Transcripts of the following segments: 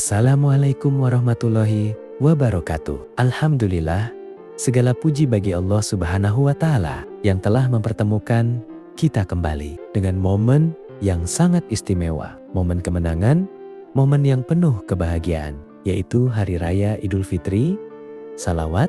Assalamualaikum warahmatullahi wabarakatuh. Alhamdulillah, segala puji bagi Allah Subhanahu wa Ta'ala yang telah mempertemukan kita kembali dengan momen yang sangat istimewa, momen kemenangan, momen yang penuh kebahagiaan, yaitu Hari Raya Idul Fitri. Salawat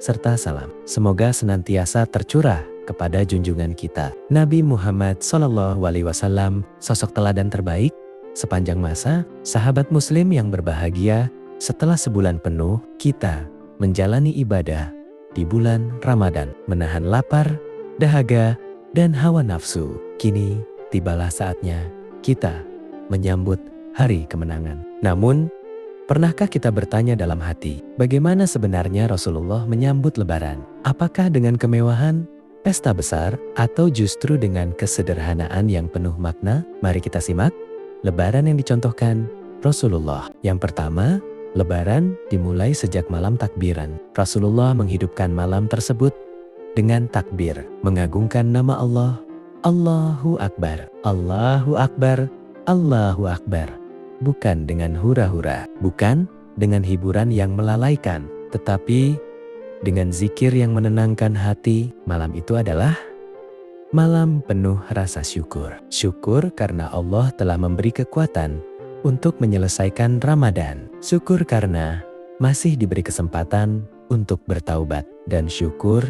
serta salam semoga senantiasa tercurah kepada junjungan kita Nabi Muhammad SAW, sosok teladan terbaik sepanjang masa. Sahabat muslim yang berbahagia, setelah sebulan penuh kita menjalani ibadah di bulan Ramadan, menahan lapar, dahaga, dan hawa nafsu, kini tibalah saatnya kita menyambut hari kemenangan. Namun, pernahkah kita bertanya dalam hati, bagaimana sebenarnya Rasulullah menyambut Lebaran? Apakah dengan kemewahan, pesta besar, atau justru dengan kesederhanaan yang penuh makna? Mari kita simak Lebaran yang dicontohkan Rasulullah. Yang pertama, Lebaran dimulai sejak malam takbiran. Rasulullah menghidupkan malam tersebut dengan takbir, mengagungkan nama Allah. Allahu Akbar, Allahu Akbar, Allahu Akbar. Bukan dengan hura-hura, bukan dengan hiburan yang melalaikan, tetapi dengan zikir yang menenangkan hati. Malam itu adalah malam penuh rasa syukur. Syukur karena Allah telah memberi kekuatan untuk menyelesaikan Ramadan. Syukur karena masih diberi kesempatan untuk bertaubat. Dan syukur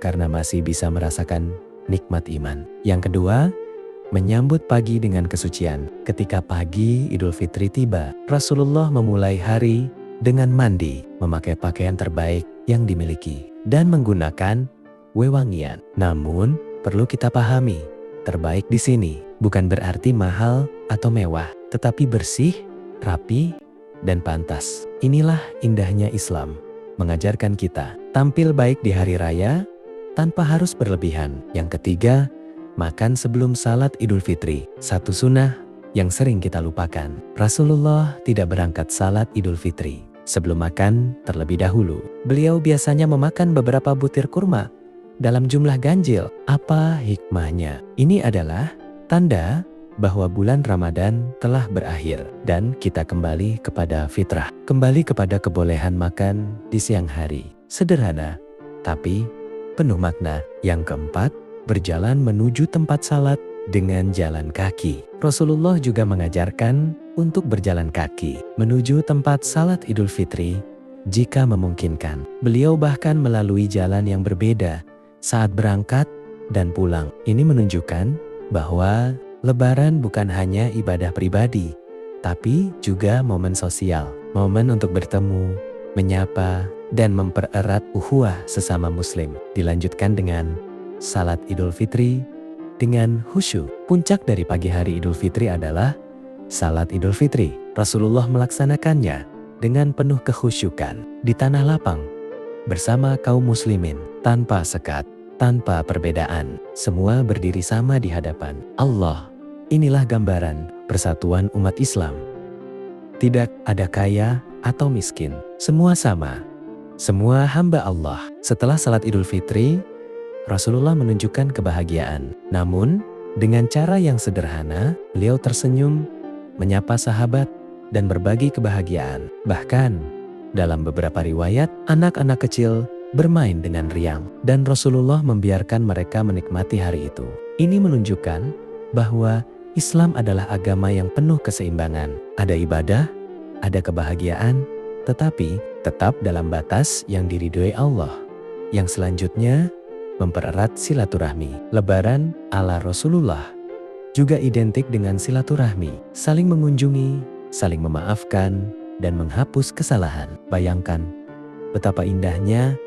karena masih bisa merasakan nikmat iman. Yang kedua, menyambut pagi dengan kesucian. Ketika pagi Idul Fitri tiba, Rasulullah memulai hari dengan mandi, memakai pakaian terbaik yang dimiliki, dan menggunakan wewangian. Namun, perlu kita pahami, terbaik di sini bukan berarti mahal atau mewah, tetapi bersih, rapi, dan pantas. Inilah indahnya Islam, mengajarkan kita tampil baik di hari raya tanpa harus berlebihan. Yang ketiga, makan sebelum salat Idul Fitri, satu sunnah yang sering kita lupakan. Rasulullah tidak berangkat salat Idul Fitri sebelum makan terlebih dahulu. Beliau biasanya memakan beberapa butir kurma dalam jumlah ganjil. Apa hikmahnya? Ini adalah tanda bahwa bulan Ramadan telah berakhir dan kita kembali kepada fitrah, kembali kepada kebolehan makan di siang hari. Sederhana, tapi penuh makna. Yang keempat, berjalan menuju tempat salat dengan jalan kaki. Rasulullah juga mengajarkan untuk berjalan kaki menuju tempat salat Idul Fitri jika memungkinkan. Beliau bahkan melalui jalan yang berbeda saat berangkat dan pulang. Ini menunjukkan bahwa Lebaran bukan hanya ibadah pribadi, tapi juga momen sosial, momen untuk bertemu, menyapa, dan mempererat ukhuwah sesama muslim. Dilanjutkan dengan salat Idul Fitri dengan khusyuk. Puncak dari pagi hari Idul Fitri adalah salat Idul Fitri. Rasulullah melaksanakannya dengan penuh kekhusyukan di tanah lapang bersama kaum muslimin, tanpa sekat, tanpa perbedaan. Semua berdiri sama di hadapan Allah. Inilah gambaran persatuan umat Islam. Tidak ada kaya atau miskin, semua sama, semua hamba Allah. Setelah salat Idul Fitri, Rasulullah menunjukkan kebahagiaan. Namun, dengan cara yang sederhana, beliau tersenyum, menyapa sahabat, dan berbagi kebahagiaan. Bahkan, dalam beberapa riwayat, anak-anak kecil bermain dengan riang, dan Rasulullah membiarkan mereka menikmati hari itu. Ini menunjukkan bahwa Islam adalah agama yang penuh keseimbangan. Ada ibadah, ada kebahagiaan, tetapi tetap dalam batas yang diridhoi Allah. Yang selanjutnya, mempererat silaturahmi. Lebaran ala Rasulullah juga identik dengan silaturahmi, saling mengunjungi, saling memaafkan, dan menghapus kesalahan. Bayangkan betapa indahnya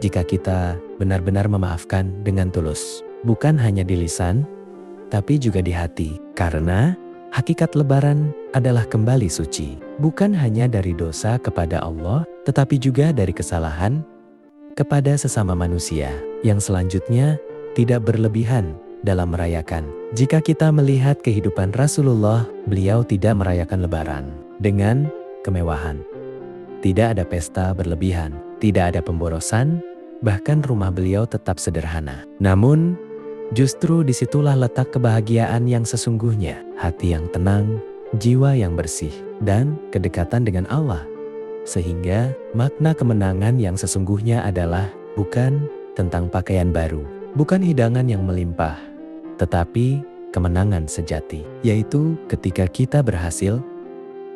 jika kita benar-benar memaafkan dengan tulus, bukan hanya di lisan, tapi juga di hati. Karena hakikat Lebaran adalah kembali suci, bukan hanya dari dosa kepada Allah, tetapi juga dari kesalahan kepada sesama manusia. Yang selanjutnya, tidak berlebihan dalam merayakan. Jika kita melihat kehidupan Rasulullah, beliau tidak merayakan Lebaran dengan kemewahan. Tidak ada pesta berlebihan, tidak ada pemborosan, bahkan rumah beliau tetap sederhana. Namun, justru disitulah letak kebahagiaan yang sesungguhnya. Hati yang tenang, jiwa yang bersih, dan kedekatan dengan Allah. Sehingga makna kemenangan yang sesungguhnya adalah bukan tentang pakaian baru, bukan hidangan yang melimpah, tetapi kemenangan sejati, yaitu ketika kita berhasil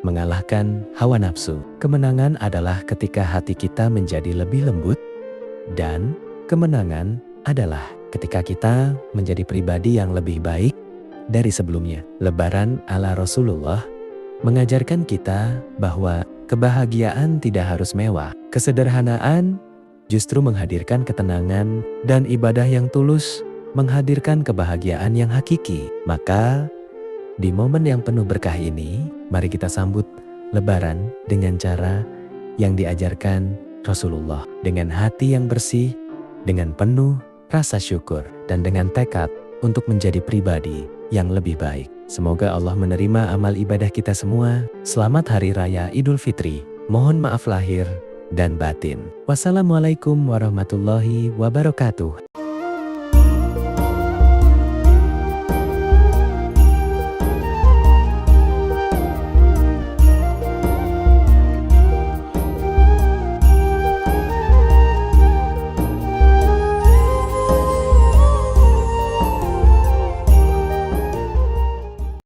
mengalahkan hawa nafsu. Kemenangan adalah ketika hati kita menjadi lebih lembut, dan kemenangan adalah ketika kita menjadi pribadi yang lebih baik dari sebelumnya. Lebaran ala Rasulullah mengajarkan kita bahwa kebahagiaan tidak harus mewah. Kesederhanaan justru menghadirkan ketenangan, dan ibadah yang tulus menghadirkan kebahagiaan yang hakiki. Maka di momen yang penuh berkah ini, mari kita sambut Lebaran dengan cara yang diajarkan Rasulullah, dengan hati yang bersih, dengan penuh rasa syukur, dan dengan tekad untuk menjadi pribadi yang lebih baik. Semoga Allah menerima amal ibadah kita semua. Selamat Hari Raya Idul Fitri. Mohon maaf lahir dan batin. Wassalamualaikum warahmatullahi wabarakatuh.